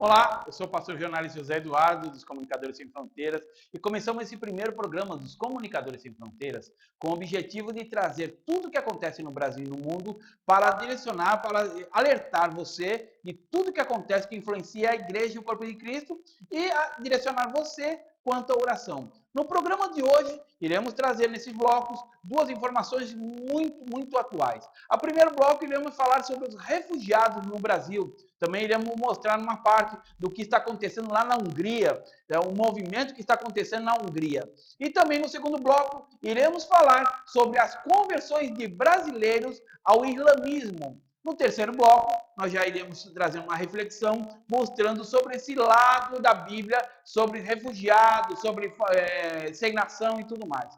Olá, eu sou o pastor jornalista José Eduardo, dos Comunicadores Sem Fronteiras, e começamos esse primeiro programa dos Comunicadores Sem Fronteiras com o objetivo de trazer tudo o que acontece no Brasil e no mundo para direcionar, para alertar você de tudo que acontece que influencia a igreja e o corpo de Cristo e direcionar você quanto à oração. No programa de hoje, iremos trazer nesses blocos duas informações muito atuais. A primeiro bloco, iremos falar sobre os refugiados no Brasil. Também iremos mostrar uma parte do que está acontecendo lá na Hungria, o movimento que está acontecendo na Hungria. E também no segundo bloco, iremos falar sobre as conversões de brasileiros ao islamismo. No terceiro bloco, nós já iremos trazer uma reflexão mostrando sobre esse lado da Bíblia, sobre refugiados, sobre sem nação e tudo mais.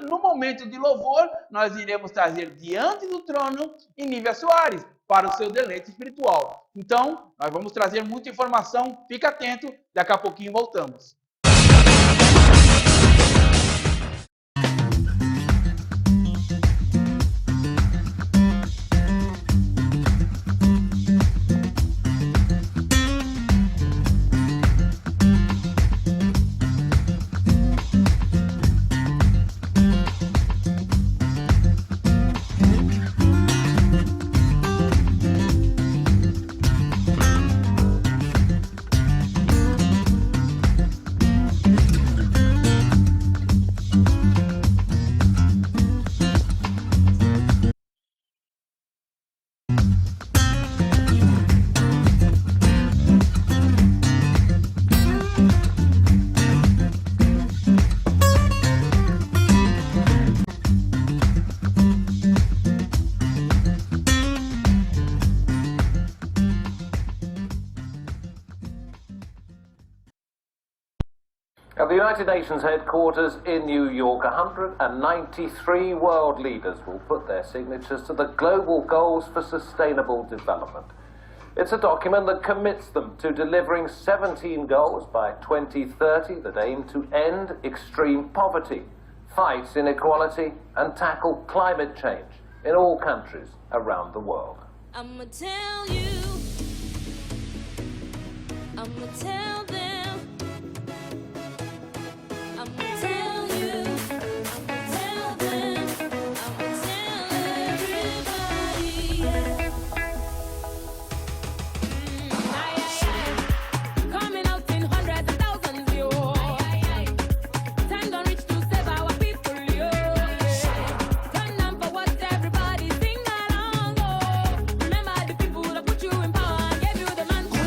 No momento de louvor, nós iremos trazer Diante do Trono e Nívia Soares para o seu deleite espiritual. Então, nós vamos trazer muita informação, fica atento, daqui a pouquinho voltamos. At the United Nations headquarters in New York, 193 world leaders will put their signatures to the Global Goals for Sustainable Development. It's a document that commits them to delivering 17 goals by 2030 that aim to end extreme poverty, fight inequality, and tackle climate change in all countries around the world. I'ma tell you, I'ma tell them. I'ma tell you, I'ma tell them, I'ma tell everybody, yeah. Coming out in hundreds of thousands, yo. Time don't reach to save our people, yo. Turn down for what everybody sing along, oh. Remember the people that put you in power and gave you the mansion.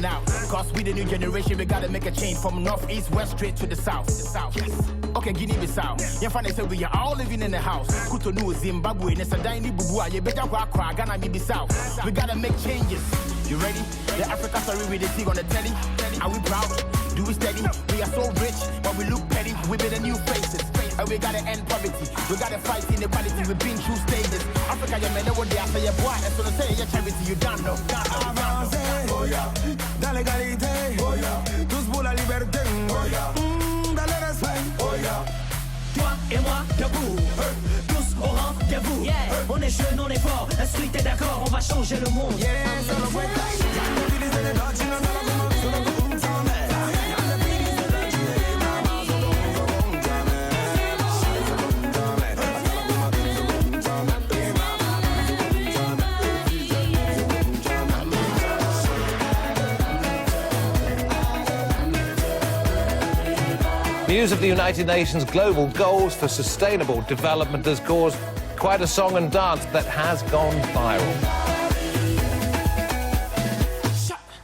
missing out. Cause we the new generation, we gotta make a change from north, east, west, straight to the south. Yes. Okay, Guinea-Bissau. You find say we are all living in the house. Cotonou, Zimbabwe, Nesadini, Bubua, you better walk, Ghana, Bissau. We gotta make changes. You ready? The Africa story we see on the telly. Are we proud? Do we steady? We are so rich, but we look petty. We be the new faces. And we gotta end poverty. We gotta fight inequality. We've been through stages. Africa, you may know what they are say, boy. And so they say, your charity, you don't know. Avance, la légalité, tous pour la liberté, dans le respect. Toi et moi, debout, tous au rendez-vous. On est jeunes, on est forts, la suite est d'accord, on va changer le monde. News of the United Nations Global Goals for Sustainable Development has caused quite a song and dance that has gone viral.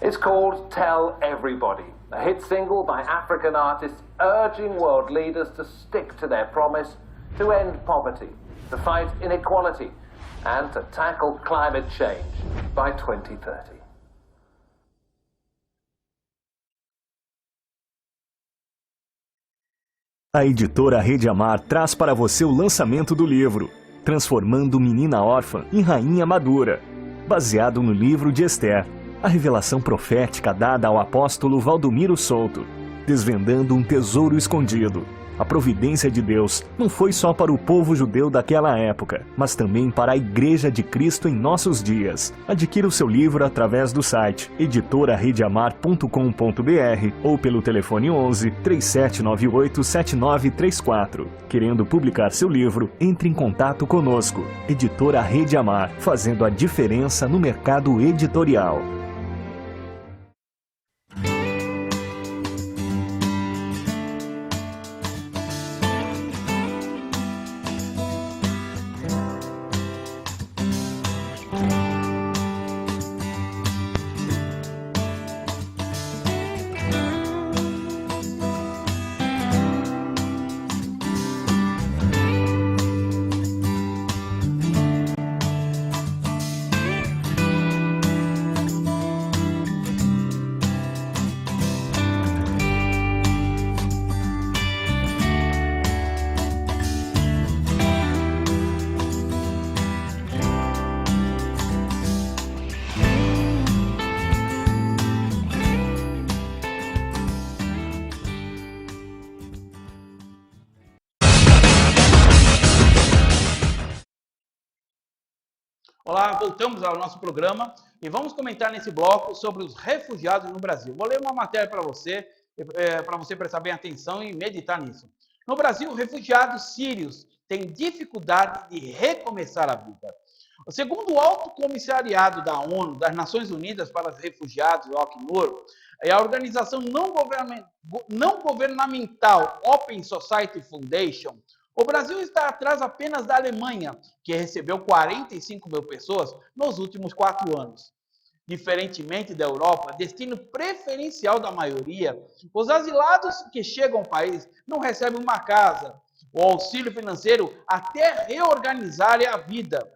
It's called Tell Everybody, a hit single by African artists urging world leaders to stick to their promise to end poverty, to fight inequality, and to tackle climate change by 2030. A editora Rede Amar traz para você o lançamento do livro Transformando Menina Órfã em Rainha Madura, baseado no livro de Esther, a revelação profética dada ao apóstolo Valdomiro Souto, desvendando um tesouro escondido. A providência de Deus não foi só para o povo judeu daquela época, mas também para a Igreja de Cristo em nossos dias. Adquira o seu livro através do site editoraredeamar.com.br ou pelo telefone 11 3798 7934. Querendo publicar seu livro, entre em contato conosco. Editora Rede Amar, fazendo a diferença no mercado editorial. Olá, voltamos ao nosso programa e vamos comentar nesse bloco sobre os refugiados no Brasil. Vou ler uma matéria para você prestar bem atenção e meditar nisso. No Brasil, refugiados sírios têm dificuldade de recomeçar a vida. Segundo o Alto Comissariado da ONU, das Nações Unidas para os Refugiados, o Acnur, e a organização não governamental Open Society Foundation, o Brasil está atrás apenas da Alemanha, que recebeu 45 mil pessoas nos últimos 4 anos. Diferentemente da Europa, destino preferencial da maioria, os asilados que chegam ao país não recebem uma casa, o auxílio financeiro até reorganizarem a vida.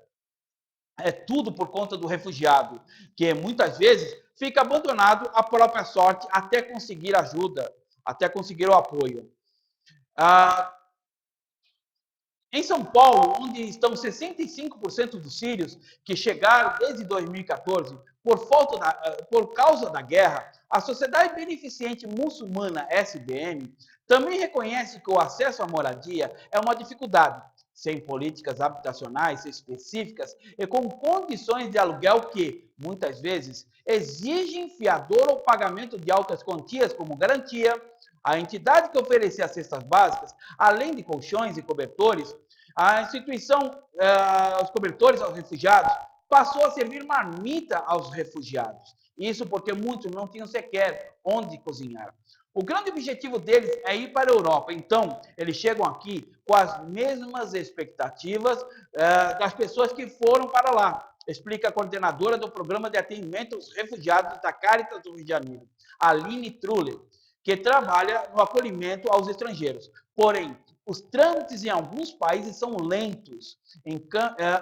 É tudo por conta do refugiado, que muitas vezes fica abandonado à própria sorte até conseguir ajuda, até conseguir o apoio. Em São Paulo, onde estão 65% dos sírios que chegaram desde 2014 por causa da guerra, a Sociedade Beneficente Muçulmana SBM também reconhece que o acesso à moradia é uma dificuldade, sem políticas habitacionais específicas e com condições de aluguel que, muitas vezes, exigem fiador ou pagamento de altas quantias como garantia. A entidade que oferecia as cestas básicas, além de colchões e cobertores, a instituição, os cobertores aos refugiados, passou a servir marmita aos refugiados. Isso porque muitos não tinham sequer onde cozinhar. O grande objetivo deles é ir para a Europa. Então, eles chegam aqui com as mesmas expectativas das pessoas que foram para lá, explica a coordenadora do Programa de Atendimento aos Refugiados da Caritas do Rio de Janeiro, Aline Truller, que trabalha no acolhimento aos estrangeiros. Porém, os trâmites em alguns países são lentos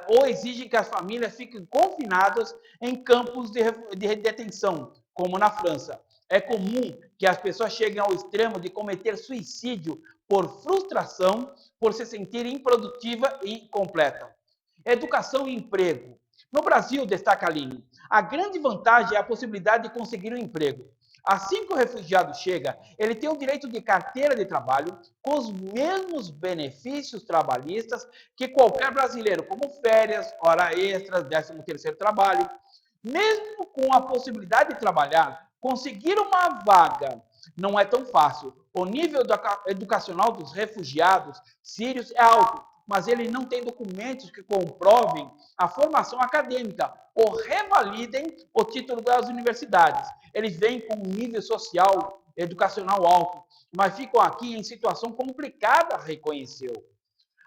ou exigem que as famílias fiquem confinadas em campos de detenção, como na França. É comum que as pessoas cheguem ao extremo de cometer suicídio por frustração, por se sentirem improdutiva e incompleta. Educação e emprego. No Brasil, destaca a Aline, a grande vantagem é a possibilidade de conseguir um emprego. Assim que o refugiado chega, ele tem o direito de carteira de trabalho com os mesmos benefícios trabalhistas que qualquer brasileiro, como férias, hora extras, 13º trabalho. Mesmo com a possibilidade de trabalhar, conseguir uma vaga não é tão fácil. O nível educacional dos refugiados sírios é alto, mas ele não tem documentos que comprovem a formação acadêmica ou revalidem o título das universidades. Eles vêm com um nível social, educacional alto, mas ficam aqui em situação complicada, reconheceu.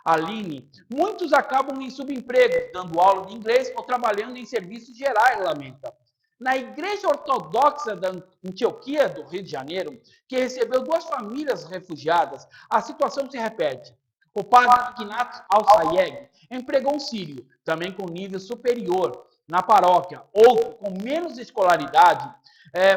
Aline, muitos acabam em subemprego, dando aula de inglês ou trabalhando em serviços gerais, lamenta. Na Igreja Ortodoxa da Antioquia, do Rio de Janeiro, que recebeu 2 famílias refugiadas, a situação se repete. O padre Ignat Al-Sayeg empregou um sírio, também com nível superior, na paróquia. Outro, com menos escolaridade,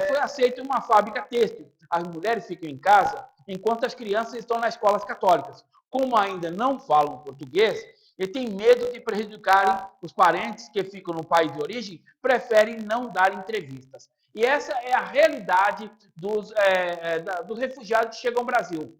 foi aceito em uma fábrica têxtil. As mulheres ficam em casa, enquanto as crianças estão nas escolas católicas. Como ainda não falam português, e têm medo de prejudicarem os parentes que ficam no país de origem, preferem não dar entrevistas. E essa é a realidade dos refugiados que chegam ao Brasil.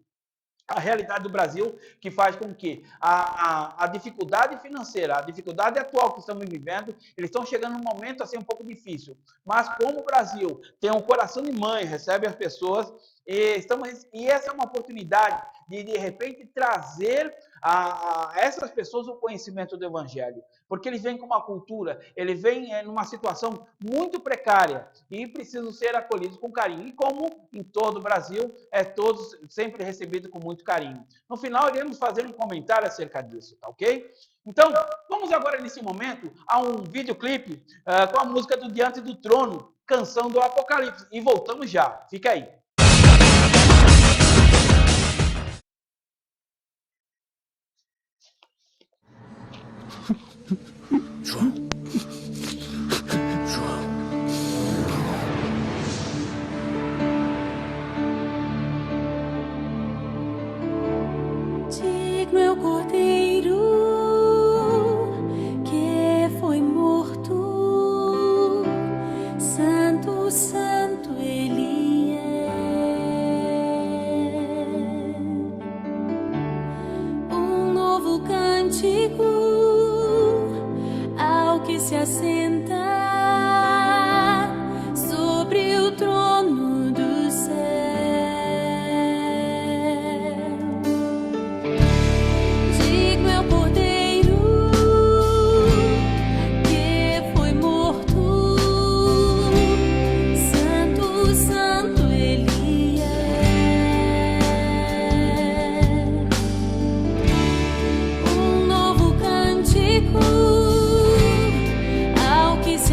A realidade do Brasil, que faz com que a dificuldade financeira, a dificuldade atual que estamos vivendo, eles estão chegando num momento assim um pouco difícil. Mas como o Brasil tem um coração de mãe, recebe as pessoas, e essa é uma oportunidade de repente, trazer a essas pessoas o conhecimento do Evangelho. Porque eles vêm com uma cultura, eles vêm numa situação muito precária e precisam ser acolhidos com carinho. E como em todo o Brasil, todos sempre recebidos com muito carinho. No final, iremos fazer um comentário acerca disso, tá ok? Então, vamos agora, nesse momento, a um videoclipe com a música do Diante do Trono, Canção do Apocalipse. E voltamos já. Fica aí. Digno é o Cordeiro que foi morto, Santo, Santo Ele é. Um novo cântico ao que se assenta sobre o trono do céu. Digno é o Cordeiro que foi morto, Santo, Santo Ele é. Um novo cântico ao que se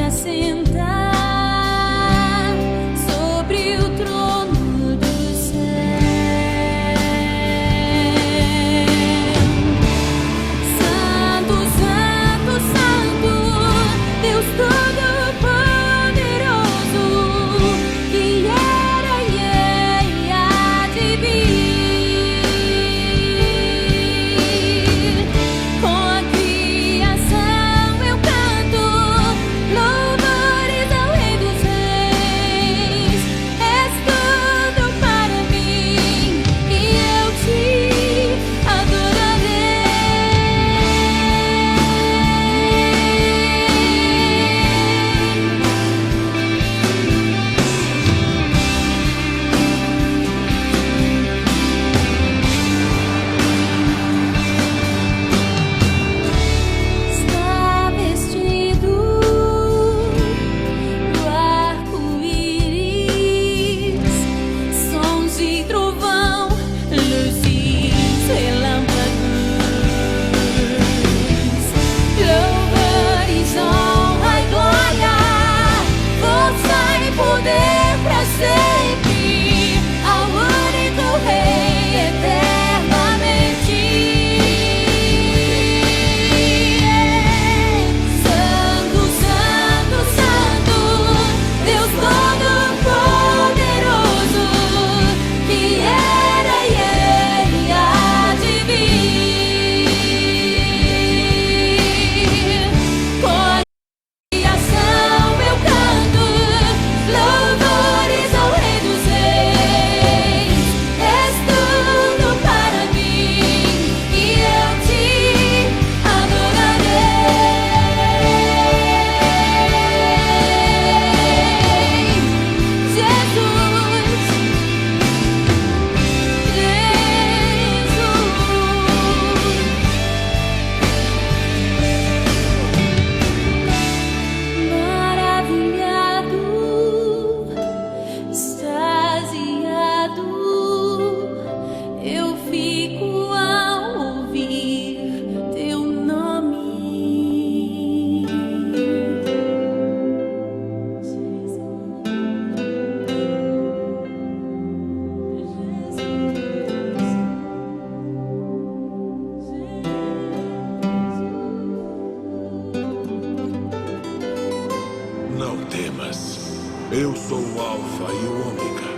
Eu sou o Alfa e o Ômega,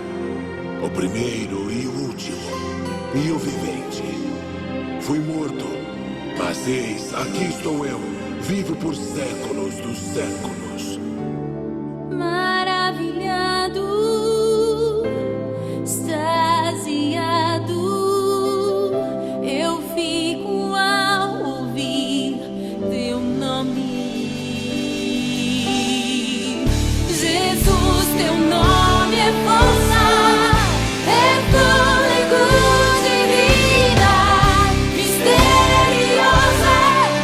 o primeiro e o último, e o vivente. Fui morto, mas eis, aqui estou eu, vivo por séculos dos séculos. Maravilhado, extasiado, eu fico ao ouvir teu nome. Jesus, teu nome é força, é fôlego de vida, misteriosa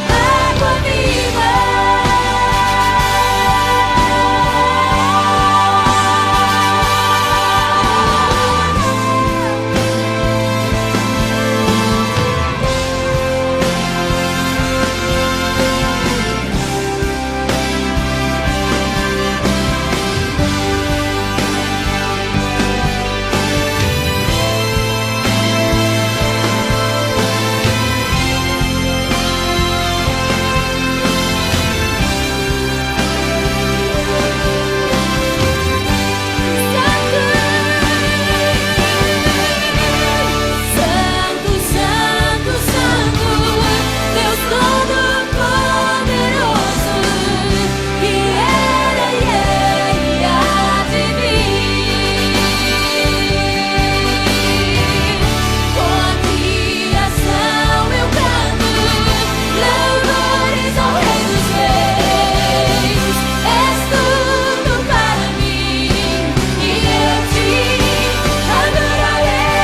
água viva. Santo, Santo, Santo, Deus Todo-Poderoso, que era e há de vir. Com a criação eu canto louvores ao Rei dos Reis. És tudo para mim e eu te adorarei.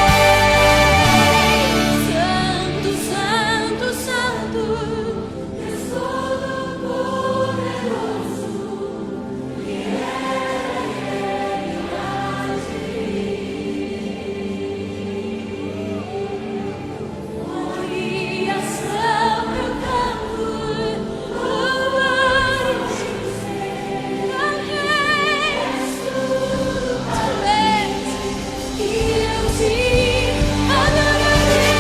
Santo, Santo, Santo, Deus Todo-Poderoso, que era e há de vir. Com a criação eu canto louvores ao Rei. E eu te adorarei.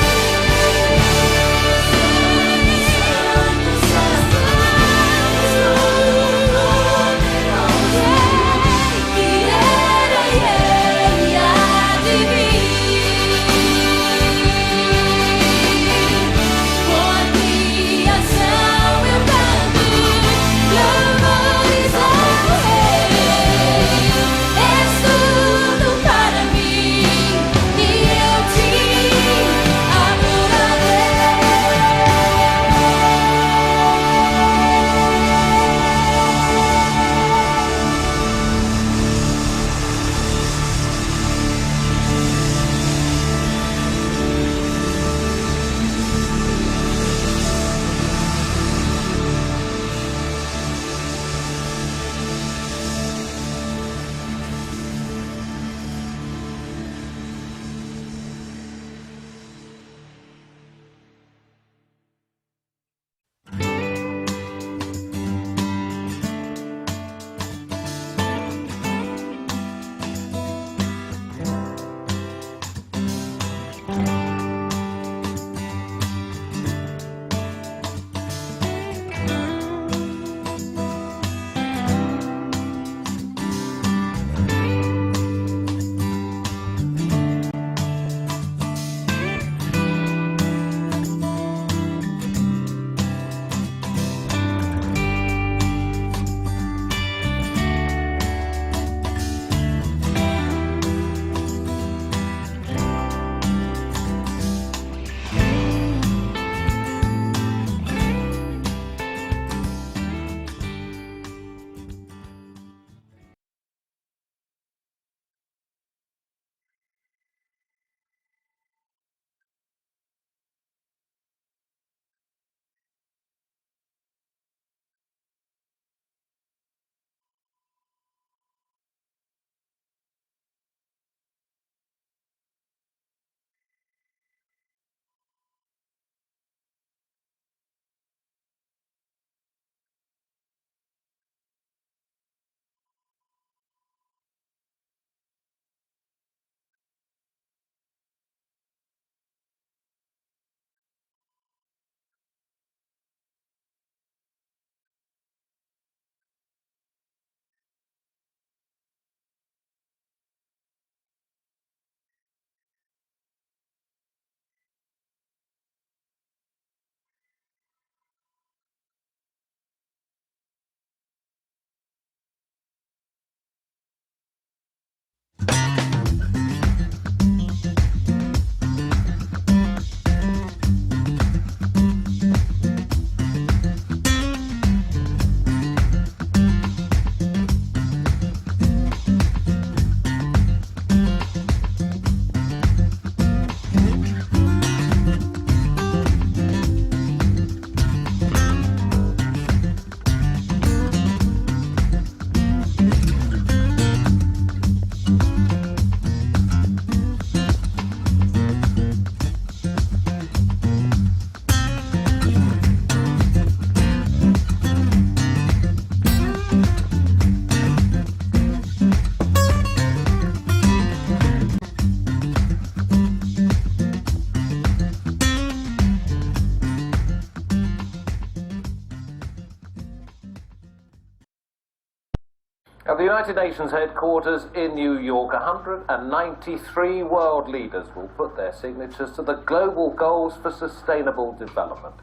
At the United Nations headquarters in New York, 193 world leaders will put their signatures to the Global Goals for Sustainable Development.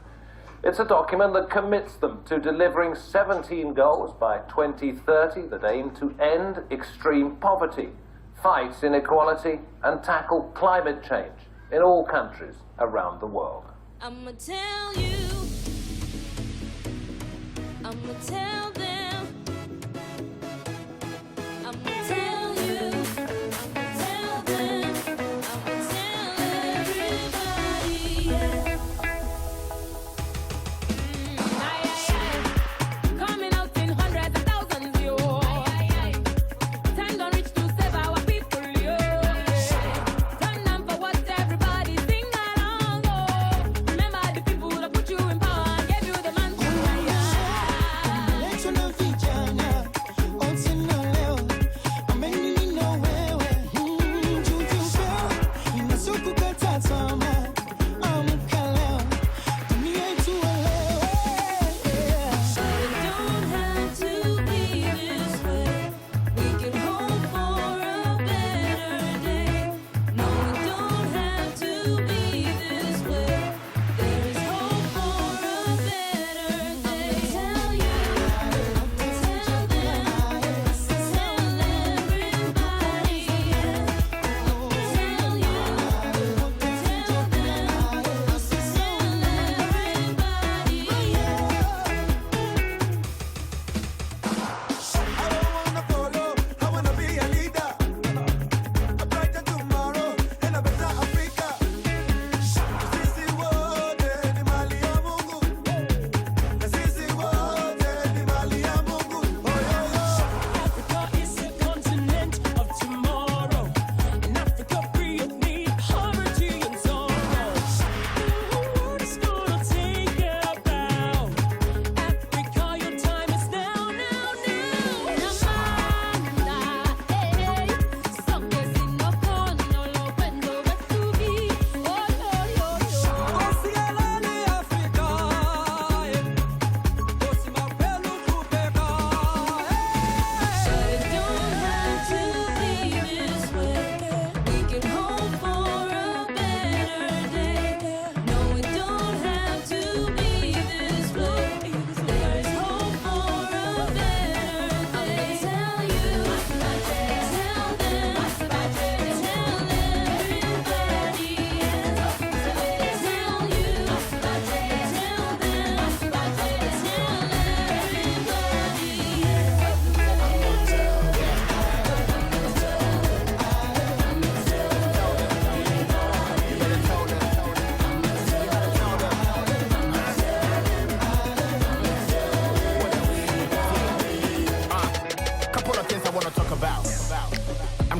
It's a document that commits them to delivering 17 goals by 2030 that aim to end extreme poverty, fight inequality, and tackle climate change in all countries around the world. I'ma tell you, I'ma tell them, I'ma tell you, I'ma tell them, I'ma tell everybody. Aye, aye, aye. Coming out in hundreds of thousands, yo. Aye, aye, aye. Time don't reach to save our people, yo. Turn down for what everybody sing along, oh. Remember the people that put you in power, gave you the mantra.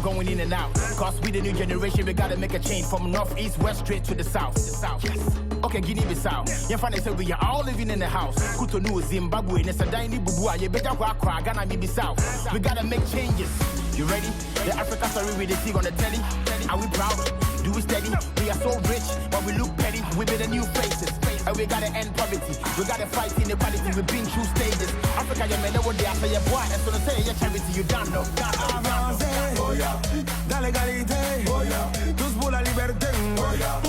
going in and out. Cause we the new generation, we gotta make a change from north, east, west, straight to the south. Yes. Okay, Guinea-Bissau. You find say we are all living in the house. Cotonou, Zimbabwe, Nesadini, Bubua, you better go Accra, Ghana, Bissau. We gotta make changes. You ready? The Africa story we the see on the telly. Are we proud? Do we steady? We are so rich, but we look petty. We be the new faces. And we gotta end poverty. We gotta fight inequality. We've been through stages. Africa, you may know what they are. Say your boy, and so to say your charity, you don't know. Oh yeah, la légalité. Oh yeah, tous pour la liberté. Oh yeah,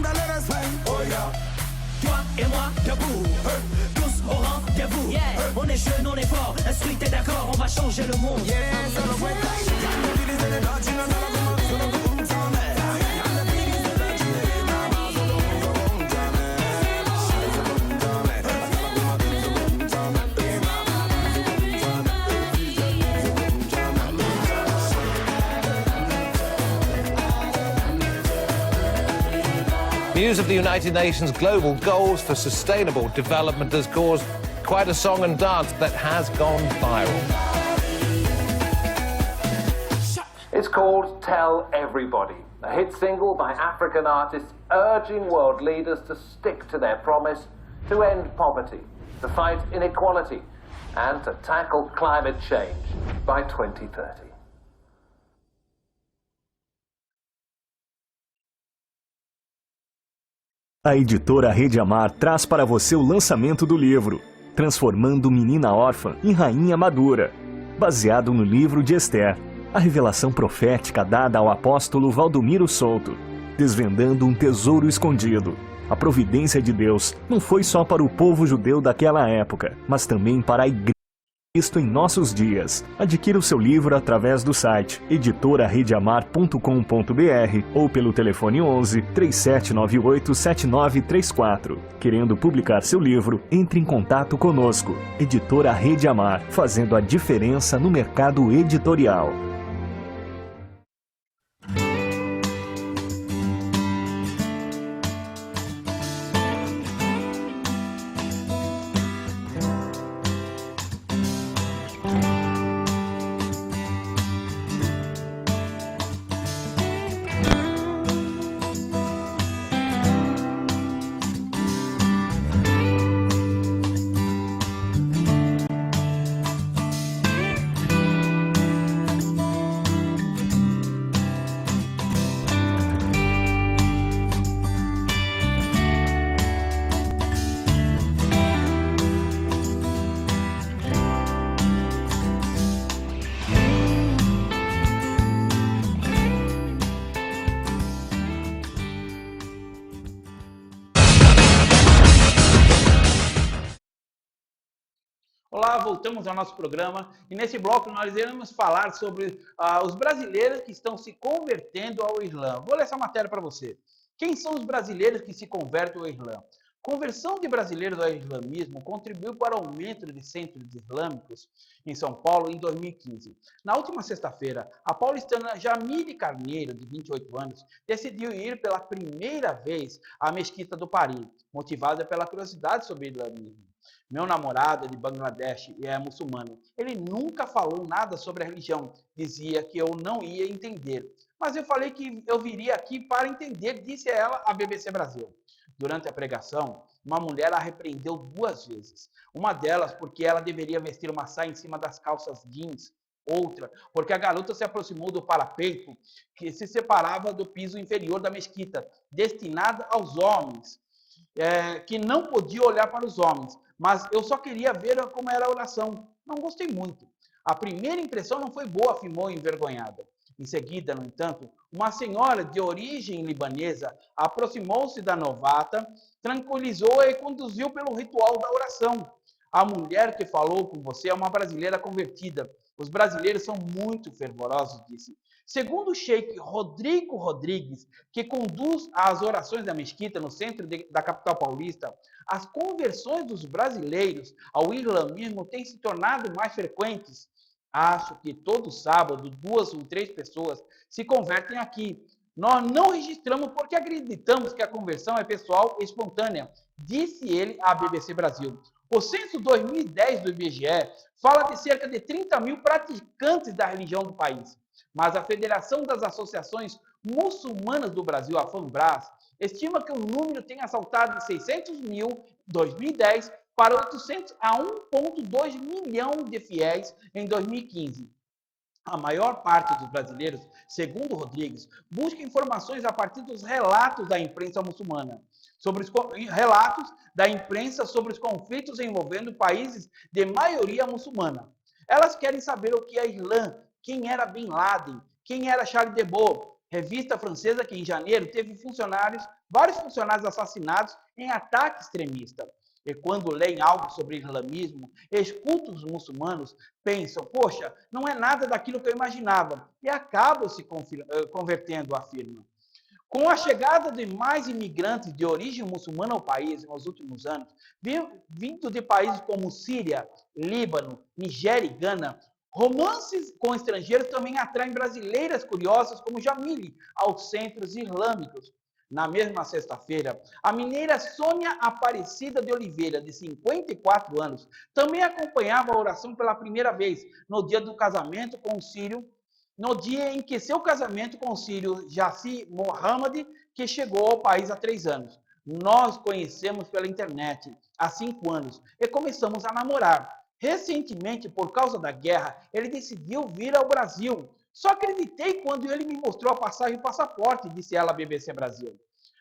dans le respect. Oh yeah. Toi et moi, debout, tous au rendez-vous. On est jeunes, on est forts, instruits et d'accord, on va changer le monde. News of the United Nations Global Goals for Sustainable Development has caused quite a song and dance that has gone viral. It's called Tell Everybody, a hit single by African artists urging world leaders to stick to their promise to end poverty, to fight inequality, and to tackle climate change by 2030. A editora Rede Amar traz para você o lançamento do livro Transformando Menina Órfã em Rainha Madura, baseado no livro de Esther, a revelação profética dada ao apóstolo Valdomiro Souto, desvendando um tesouro escondido. A providência de Deus não foi só para o povo judeu daquela época, mas também para a igreja de Cristo em nossos dias. Adquira o seu livro através do site editoraredeamar.com.br ou pelo telefone 11 3798 7934. Querendo publicar seu livro, entre em contato conosco. Editora Rede Amar, fazendo a diferença no mercado editorial. Olá, voltamos ao nosso programa e nesse bloco nós iremos falar sobre os brasileiros que estão se convertendo ao Islã. Vou ler essa matéria para você. Quem são os brasileiros que se convertem ao Islã? Conversão de brasileiros ao islamismo contribuiu para o aumento de centros islâmicos em São Paulo em 2015. Na última sexta-feira, a paulistana Jamile Carneiro, de 28 anos, decidiu ir pela primeira vez à Mesquita do Pari, motivada pela curiosidade sobre o islamismo. Meu namorado é de Bangladesh e é muçulmano. Ele nunca falou nada sobre a religião. Dizia que eu não ia entender. Mas eu falei que eu viria aqui para entender, disse ela à BBC Brasil. Durante a pregação, uma mulher a repreendeu 2 vezes. Uma delas porque ela deveria vestir uma saia em cima das calças jeans. Outra porque a garota se aproximou do parapeito que se separava do piso inferior da mesquita, destinada aos homens, que não podia olhar para os homens. Mas eu só queria ver como era a oração. Não gostei muito. A primeira impressão não foi boa, afirmou envergonhada. Em seguida, no entanto, uma senhora de origem libanesa aproximou-se da novata, tranquilizou-a e conduziu pelo ritual da oração. A mulher que falou com você é uma brasileira convertida. Os brasileiros são muito fervorosos, disse. Segundo o sheik Rodrigo Rodrigues, que conduz as orações da mesquita no centro da capital paulista, as conversões dos brasileiros ao islamismo têm se tornado mais frequentes. Acho que todo sábado 2 ou 3 pessoas se convertem aqui. Nós não registramos porque acreditamos que a conversão é pessoal e espontânea, disse ele à BBC Brasil. O censo 2010 do IBGE fala de cerca de 30 mil praticantes da religião do país. Mas a Federação das Associações Muçulmanas do Brasil, a FAMBRAS, estima que o número tenha saltado de 600 mil em 2010 para 800 a 1,2 milhão de fiéis em 2015. A maior parte dos brasileiros, segundo Rodrigues, busca informações a partir dos relatos da imprensa muçulmana, sobre os conflitos envolvendo países de maioria muçulmana. Elas querem saber o que é Islã, quem era Bin Laden, quem era Charlie Hebdo, revista francesa que em janeiro teve vários funcionários assassinados em ataque extremista. E quando leem algo sobre islamismo, escutam os muçulmanos, pensam, poxa, não é nada daquilo que eu imaginava, e acabam se convertendo, afirma. Com a chegada de mais imigrantes de origem muçulmana ao país nos últimos anos, vindo de países como Síria, Líbano, Nigéria e Gana, romances com estrangeiros também atraem brasileiras curiosas como Jamile aos centros islâmicos. Na mesma sexta-feira, a mineira Sônia Aparecida de Oliveira, de 54 anos, também acompanhava a oração pela primeira vez no dia do casamento com o sírio, no dia em que seu casamento com o sírio Jassi Mohamed, que chegou ao país há 3 anos. Nós conhecemos pela internet há 5 anos e começamos a namorar. Recentemente, por causa da guerra, ele decidiu vir ao Brasil. Só acreditei quando ele me mostrou a passagem e o passaporte, disse ela à BBC Brasil.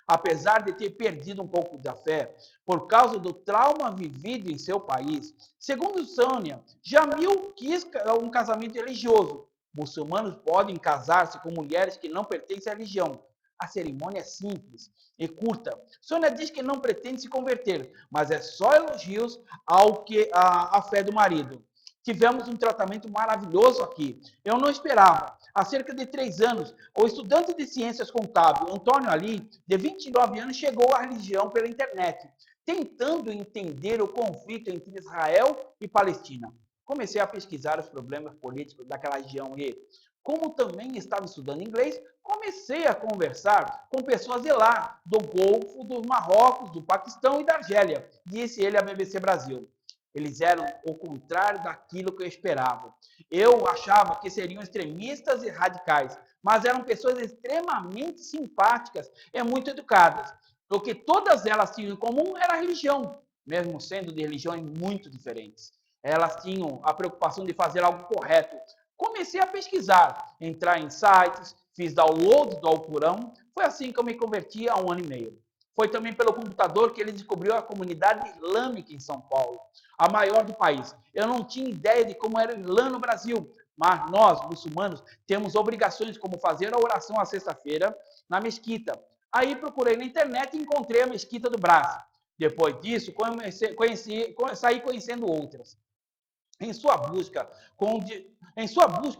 apesar de ter perdido um pouco da fé por causa do trauma vivido em seu país, segundo Sônia, Jamil quis um casamento religioso. Muçulmanos podem casar-se com mulheres que não pertencem à religião. A cerimônia é simples e curta. Sônia diz que não pretende se converter, mas é só elogios ao que a fé do marido. Tivemos um tratamento maravilhoso aqui. Eu não esperava. Há cerca de 3 anos, o estudante de ciências contábeis, Antônio Ali, de 29 anos, chegou à religião pela internet, tentando entender o conflito entre Israel e Palestina. Comecei a pesquisar os problemas políticos daquela região e, como também estava estudando inglês, comecei a conversar com pessoas de lá, do Golfo, do Marrocos, do Paquistão e da Argélia, disse ele à BBC Brasil. Eles eram o contrário daquilo que eu esperava. Eu achava que seriam extremistas e radicais, mas eram pessoas extremamente simpáticas e muito educadas. O que todas elas tinham em comum era a religião, mesmo sendo de religiões muito diferentes. Elas tinham a preocupação de fazer algo correto. Comecei a pesquisar, entrar em sites, fiz download do Alcorão. Foi assim que eu me converti há 1 ano e meio. Foi também pelo computador que ele descobriu a comunidade islâmica em São Paulo, a maior do país. Eu não tinha ideia de como era o Islã no Brasil, mas nós, muçulmanos, temos obrigações como fazer a oração à sexta-feira na mesquita. Aí procurei na internet e encontrei a mesquita do Brás. Depois disso, saí conhecendo outras. Em sua busca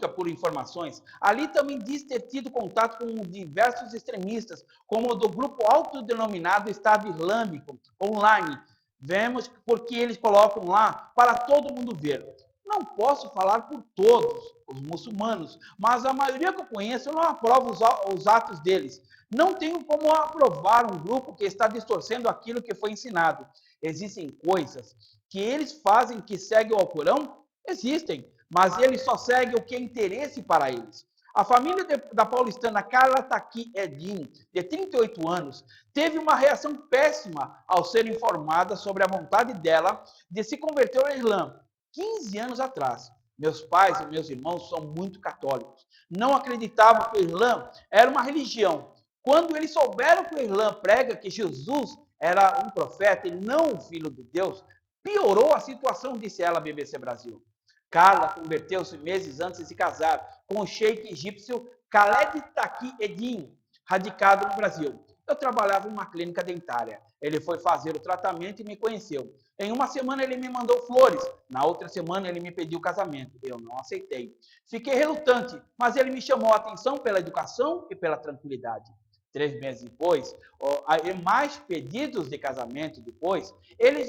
por informações, Ali também diz ter tido contato com diversos extremistas, como o do grupo autodenominado Estado Islâmico online. Vemos porque eles colocam lá para todo mundo ver. Não posso falar por todos os muçulmanos, mas a maioria que eu conheço não aprova os atos deles. Não tenho como aprovar um grupo que está distorcendo aquilo que foi ensinado. Existem coisas que eles fazem que seguem o Alcorão? Existem, mas eles só seguem o que é interesse para eles. A família da paulistana Carla Taqi Edin, de 38 anos, teve uma reação péssima ao ser informada sobre a vontade dela de se converter ao Islã 15 anos atrás. Meus pais e meus irmãos são muito católicos. Não acreditavam que o Islã era uma religião. Quando eles souberam que o Islã prega que Jesus era um profeta e não o filho de Deus, piorou a situação, disse ela à BBC Brasil. Carla converteu-se meses antes de se casar com o sheik egípcio Khaled Taqi Eddin, radicado no Brasil. Eu trabalhava em uma clínica dentária. Ele foi fazer o tratamento e me conheceu. Em 1 semana ele me mandou flores. Na outra semana ele me pediu casamento. Eu não aceitei. Fiquei relutante, mas ele me chamou a atenção pela educação e pela tranquilidade. 3 meses depois, mais pedidos de casamento depois, ele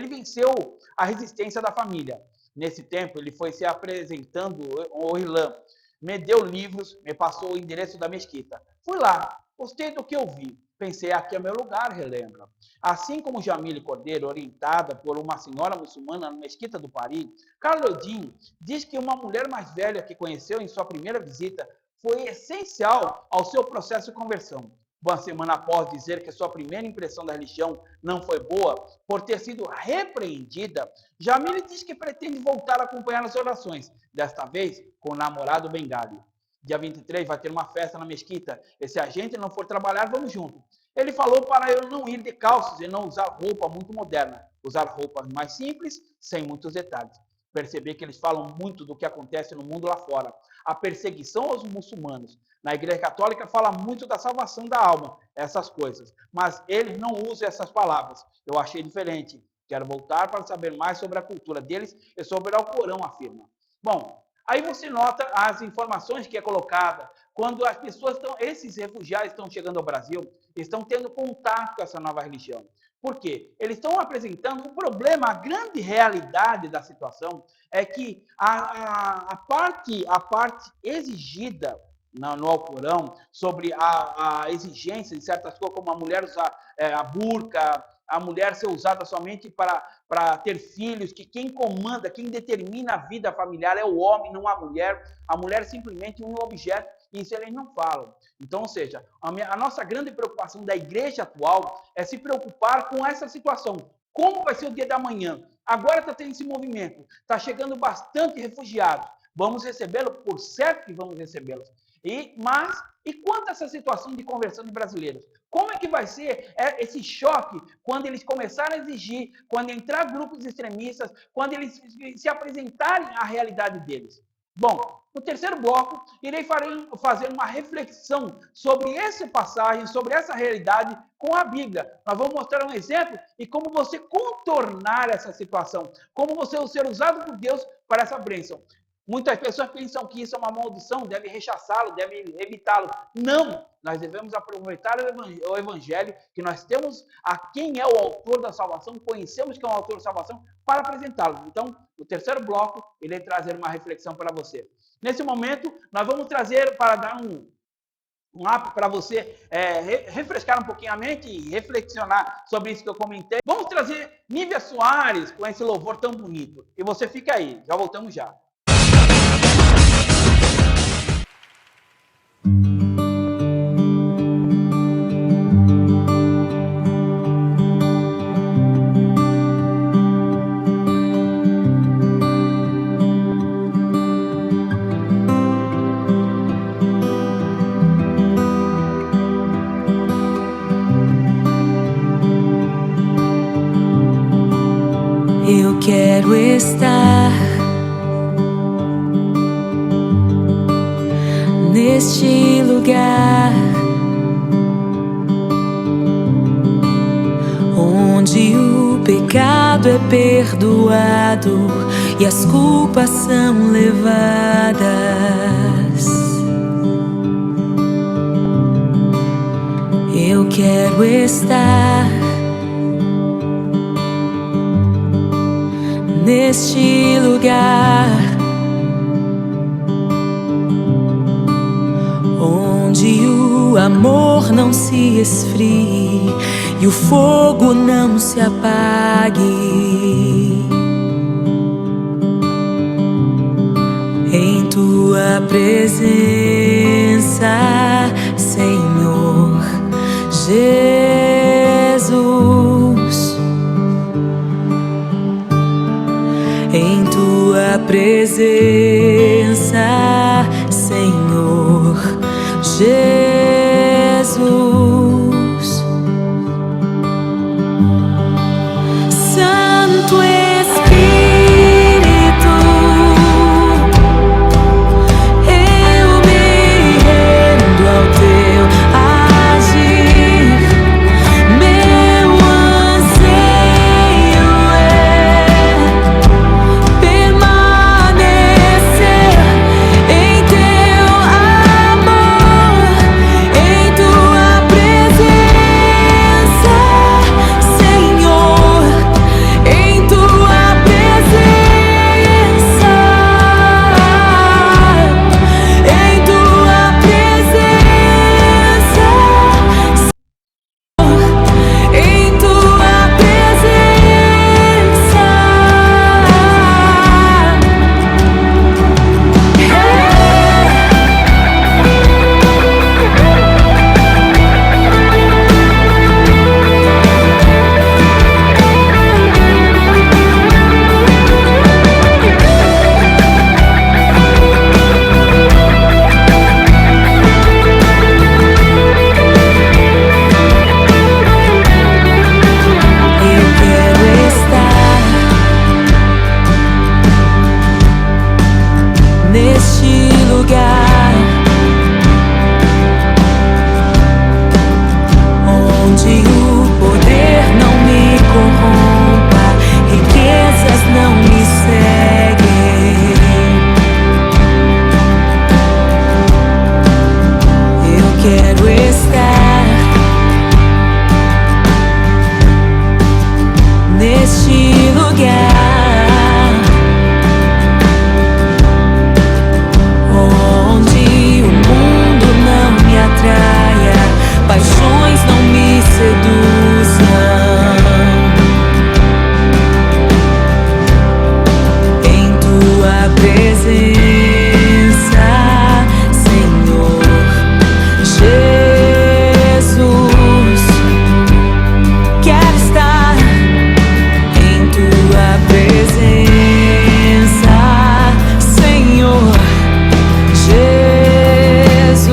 venceu a resistência da família. Nesse tempo, ele foi se apresentando ao Islã, me deu livros, me passou o endereço da mesquita. Fui lá, gostei do que eu vi. Pensei, aqui é meu lugar, relembra. Assim como Jamile Cordeiro, orientada por uma senhora muçulmana na mesquita do Paris, Carlodin diz que uma mulher mais velha que conheceu em sua primeira visita foi essencial ao seu processo de conversão. 1 semana após dizer que sua primeira impressão da religião não foi boa, por ter sido repreendida, Jamile diz que pretende voltar a acompanhar as orações, desta vez com o namorado bengali. Dia 23 vai ter uma festa na mesquita, e se a gente não for trabalhar, vamos junto. Ele falou para eu não ir de calças e não usar roupa muito moderna, usar roupas mais simples, sem muitos detalhes. Perceber que eles falam muito do que acontece no mundo lá fora. A perseguição aos muçulmanos. Na Igreja Católica fala muito da salvação da alma, essas coisas. Mas eles não usam essas palavras. Eu achei diferente. Quero voltar para saber mais sobre a cultura deles e sobre o Alcorão, afirma. Bom, aí você nota as informações que é colocada. Quando as pessoas esses refugiados estão chegando ao Brasil, estão tendo contato com essa nova religião. Por quê? Eles estão apresentando um problema, a grande realidade da situação é que a parte exigida no Alcorão sobre a exigência de certas coisas, como a mulher usar a burca, a mulher ser usada somente para ter filhos, que quem comanda, quem determina a vida familiar é o homem, não a mulher é simplesmente um objeto, e isso eles não falam. Então, ou seja, a nossa grande preocupação da igreja atual é se preocupar com essa situação. Como vai ser o dia da manhã? Agora está tendo esse movimento, está chegando bastante refugiados. Vamos recebê-los? Por certo que vamos recebê-los. E quanto a essa situação de conversão de brasileiros? Como é que vai ser esse choque quando eles começarem a exigir, quando entrar grupos extremistas, quando eles se apresentarem à realidade deles? Bom, no terceiro bloco, irei fazer uma reflexão sobre essa passagem, sobre essa realidade com a Bíblia. Nós vamos mostrar um exemplo e como você contornar essa situação, como você ser usado por Deus para essa bênção. Muitas pessoas pensam que isso é uma maldição, deve rechaçá-lo, deve evitá-lo. Não! Nós devemos aproveitar o Evangelho, que nós temos a quem é o autor da salvação, conhecemos quem é o autor da salvação, para apresentá-lo. Então, no terceiro bloco, irei trazer uma reflexão para você. Nesse momento, nós vamos trazer, para dar um up para você refrescar um pouquinho a mente e reflexionar sobre isso que eu comentei. Vamos trazer Nívia Soares com esse louvor tão bonito. E você fica aí, já voltamos já. Eu quero estar neste lugar onde o pecado é perdoado e as culpas são levadas. Eu quero estar neste lugar onde o amor não se esfrie e o fogo não se apague. Em tua presença, Senhor Jesus, em tua presença, Senhor Jesus. Santo Espírito, eu me rendo ao teu agir. Meu anseio é permanecer em teu amor, em tua presença, Senhor, em tua presença, em tua presença, em tua presença. Eu quero estar neste lugar onde o poder não me corrompa, riquezas não me seguem. Eu quero estar neste lugar onde o mundo não me atraia, paixões não me seduzam. Em tua presença, Senhor Jesus, quero estar em tua presença, Senhor Jesus.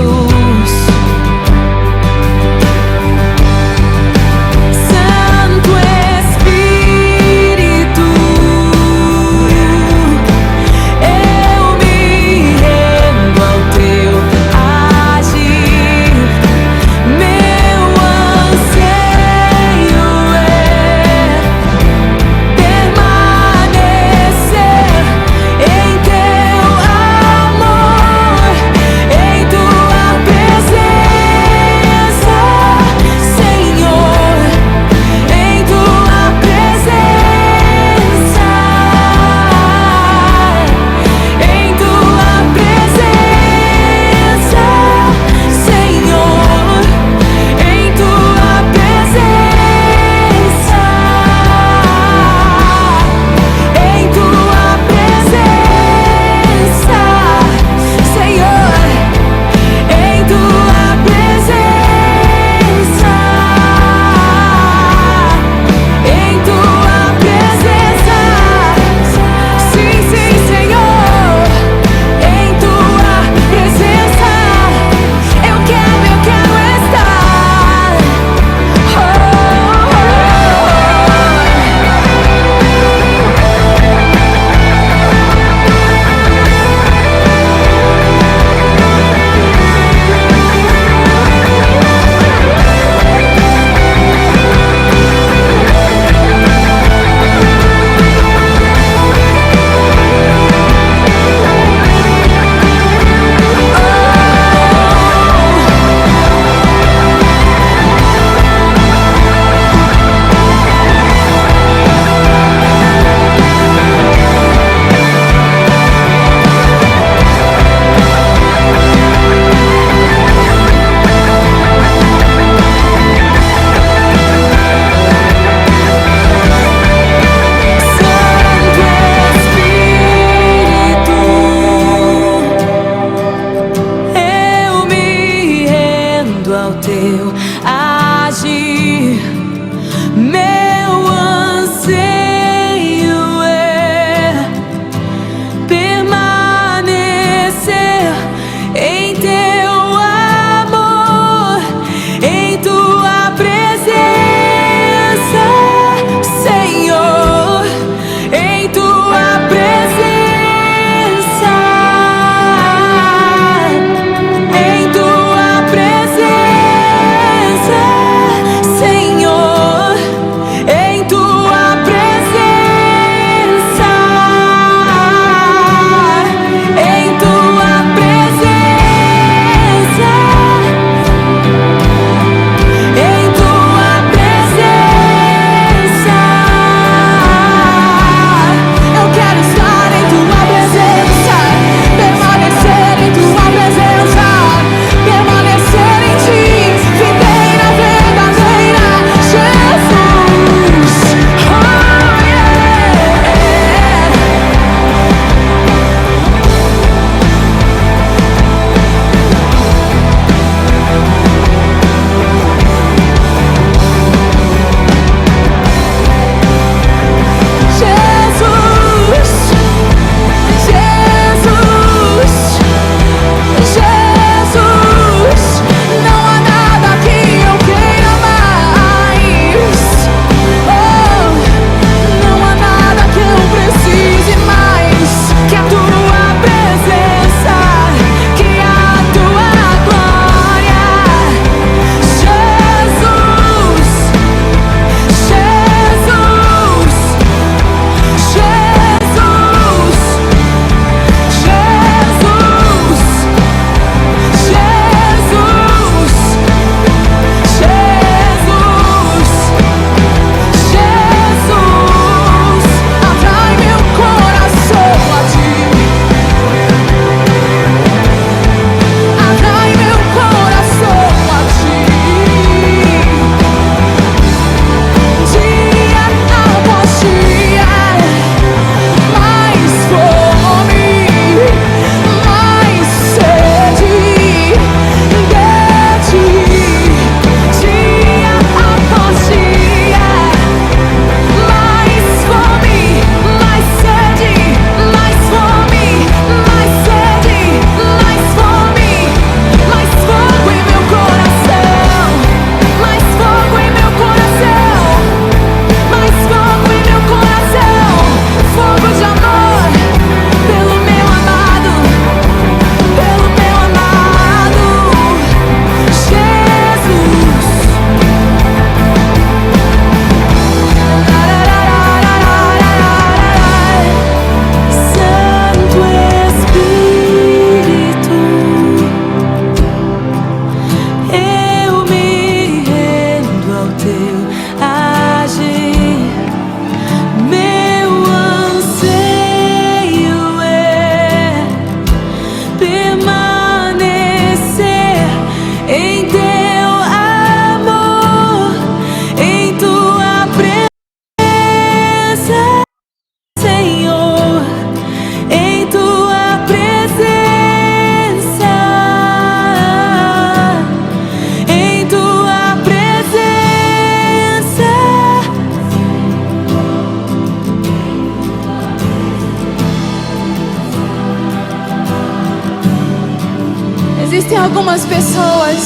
Existem algumas pessoas,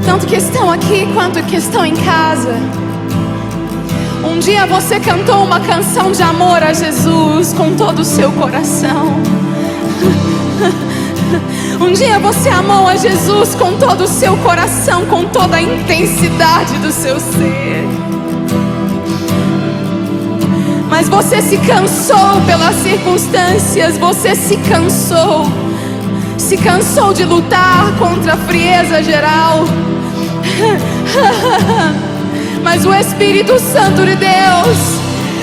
tanto que estão aqui quanto que estão em casa. Um dia você cantou uma canção de amor a Jesus com todo o seu coração. Um dia você amou a Jesus com todo o seu coração, com toda a intensidade do seu ser. Mas você se cansou pelas circunstâncias, você se cansou de lutar contra a frieza geral. Mas o Espírito Santo de Deus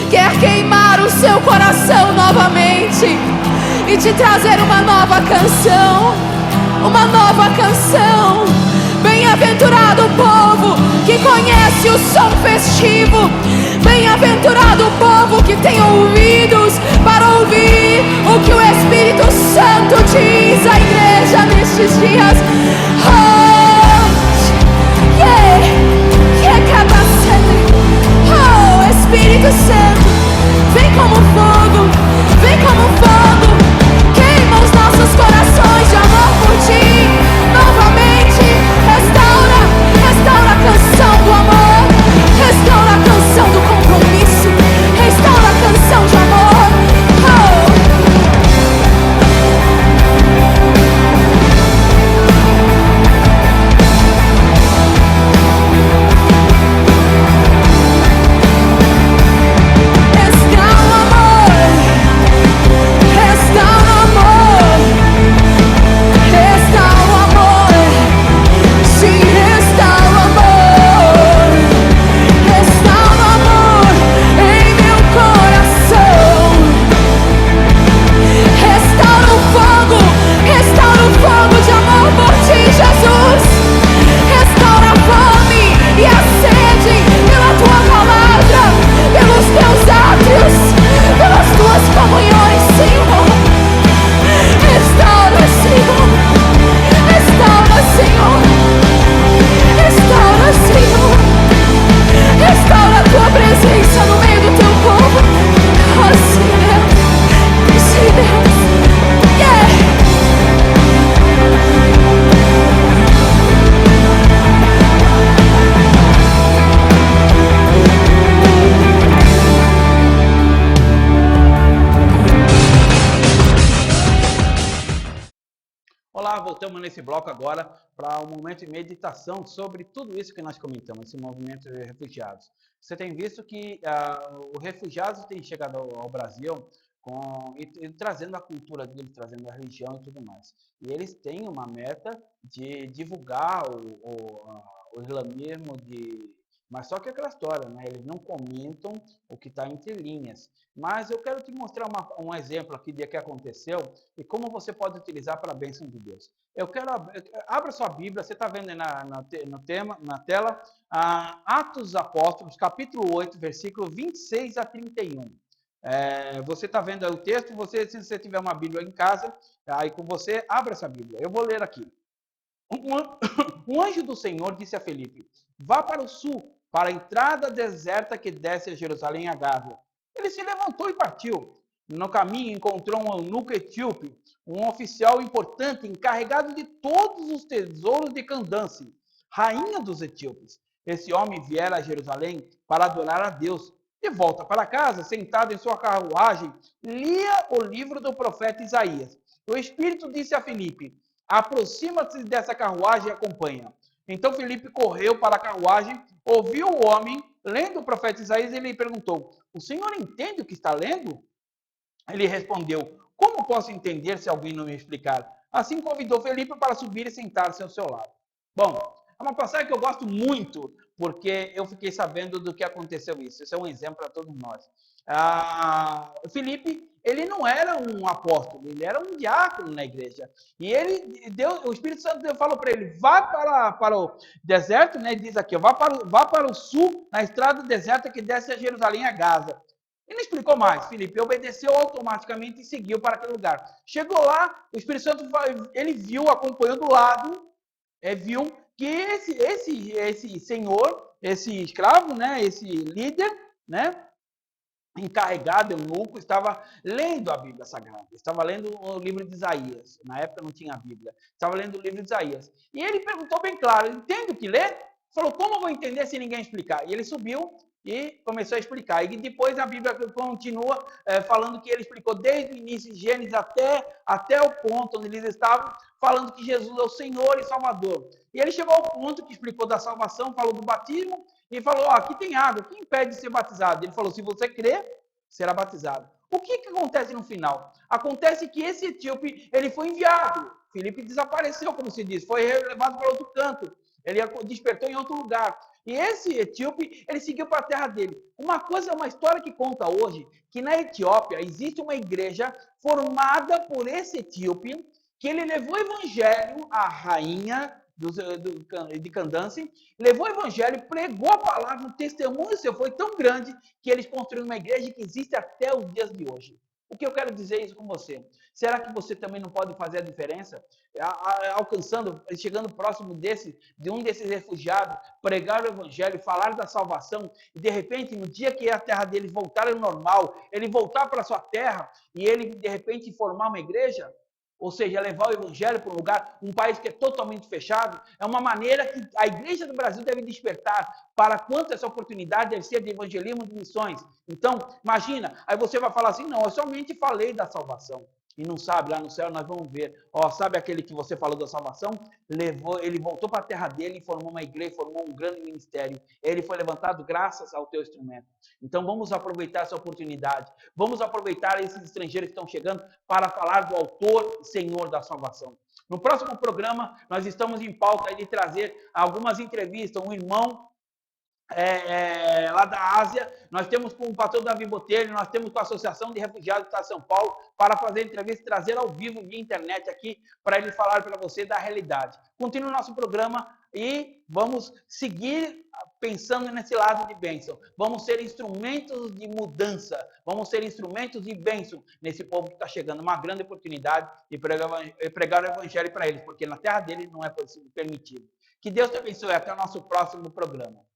quer queimar o seu coração novamente e te trazer uma nova canção. Uma nova canção. Bem-aventurado o povo que conhece o som festivo. Bem-aventurado o povo que tem ouvidos para ouvir o que o Espírito Santo diz à igreja nestes dias. Oh, Espírito Santo, vem como fogo, vem como fogo. Queima os nossos corações de amor por ti. Novamente, restaura a canção do amor, restaura a canção do compromisso, restaura a canção de amor. Voltamos nesse bloco agora para um momento de meditação sobre tudo isso que nós comentamos, esse movimento de refugiados. Você tem visto que os refugiados têm chegado ao Brasil e trazendo a cultura deles, trazendo a religião e tudo mais. E eles têm uma meta de divulgar o islamismo, mas só que é aquela história, né? Eles não comentam o que está entre linhas. Mas eu quero te mostrar um exemplo aqui de que aconteceu e como você pode utilizar para a bênção de Deus. Abra sua Bíblia, você está vendo aí na tela, Atos dos Apóstolos, capítulo 8, versículo 26 a 31. Você está vendo aí o texto, se você tiver uma Bíblia em casa, aí com você, abra essa Bíblia. Eu vou ler aqui. Um anjo do Senhor disse a Filipe: vá para o sul, para a entrada deserta que desce a Jerusalém a Gaza. Ele se levantou e partiu. No caminho encontrou um eunuco etíope, um oficial importante encarregado de todos os tesouros de Candace, rainha dos etíopes. Esse homem viera a Jerusalém para adorar a Deus. De volta para casa, sentado em sua carruagem, lia o livro do profeta Isaías. O Espírito disse a Filipe: aproxima-se dessa carruagem e acompanha. Então Filipe correu para a carruagem, ouviu o homem lendo o profeta Isaías e lhe perguntou: o senhor entende o que está lendo? Ele respondeu: como posso entender se alguém não me explicar? Assim convidou Filipe para subir e sentar-se ao seu lado. Bom, é uma passagem que eu gosto muito, porque eu fiquei sabendo do que aconteceu isso. Isso é um exemplo para todos nós. Filipe, ele não era um apóstolo, ele era um diácono na igreja. E o Espírito Santo falou para ele: vá para o deserto, né? Ele diz aqui, vá para o sul, na estrada deserta que desce a Jerusalém a Gaza. Ele não explicou mais. Filipe obedeceu automaticamente e seguiu para aquele lugar. Chegou lá, o Espírito Santo, ele viu, acompanhou do lado, viu que esse senhor, esse escravo, né? Esse líder, né? encarregado, eunuco, estava lendo a Bíblia Sagrada, estava lendo o livro de Isaías. Na época não tinha a Bíblia, estava lendo o livro de Isaías. E ele perguntou bem claro: entende o que lê? Falou: como eu vou entender se ninguém explicar? E ele subiu e começou a explicar. E depois a Bíblia continua falando que ele explicou desde o início de Gênesis até o ponto onde eles estavam, falando que Jesus é o Senhor e Salvador. E ele chegou ao ponto que explicou da salvação, falou do batismo, e falou: ó, aqui tem água, o que impede de ser batizado? Ele falou: se você crer, será batizado. O que acontece no final? Acontece que esse etíope, ele foi enviado. Filipe desapareceu, como se diz, foi levado para outro canto. Ele despertou em outro lugar. E esse etíope, ele seguiu para a terra dele. Uma história que conta hoje, que na Etiópia existe uma igreja formada por esse etíope, que ele levou o evangelho à rainha de Candace, levou o evangelho, pregou a palavra, o testemunho seu foi tão grande que eles construíram uma igreja que existe até os dias de hoje. O que eu quero dizer isso com você? Será que você também não pode fazer a diferença? Alcançando, chegando próximo de um desses refugiados, pregar o evangelho, falar da salvação, e de repente, no dia que a terra deles voltar ao normal, ele voltar para a sua terra, e ele, de repente, formar uma igreja? Ou seja, levar o evangelho para um lugar, um país que é totalmente fechado, é uma maneira que a igreja do Brasil deve despertar para quanto essa oportunidade deve ser de evangelismo de missões. Então, imagina, aí você vai falar assim: não, eu somente falei da salvação. E não sabe, lá no céu nós vamos ver. Ó, sabe aquele que você falou da salvação? Ele voltou para a terra dele e formou uma igreja, formou um grande ministério. Ele foi levantado graças ao teu instrumento. Então vamos aproveitar essa oportunidade. Vamos aproveitar esses estrangeiros que estão chegando para falar do autor e Senhor da salvação. No próximo programa, nós estamos em pauta de trazer algumas entrevistas. Um irmão lá da Ásia, nós temos com o pastor Davi Botelho, nós temos com a Associação de Refugiados do Estado de São Paulo, para fazer entrevista e trazer ao vivo via internet aqui, para ele falar para você da realidade. Continue o nosso programa e vamos seguir pensando nesse lado de bênção. Vamos ser instrumentos de mudança, vamos ser instrumentos de bênção nesse povo que está chegando. Uma grande oportunidade de pregar o evangelho para eles, porque na terra deles não é permitido. Que Deus te abençoe. Até o nosso próximo programa.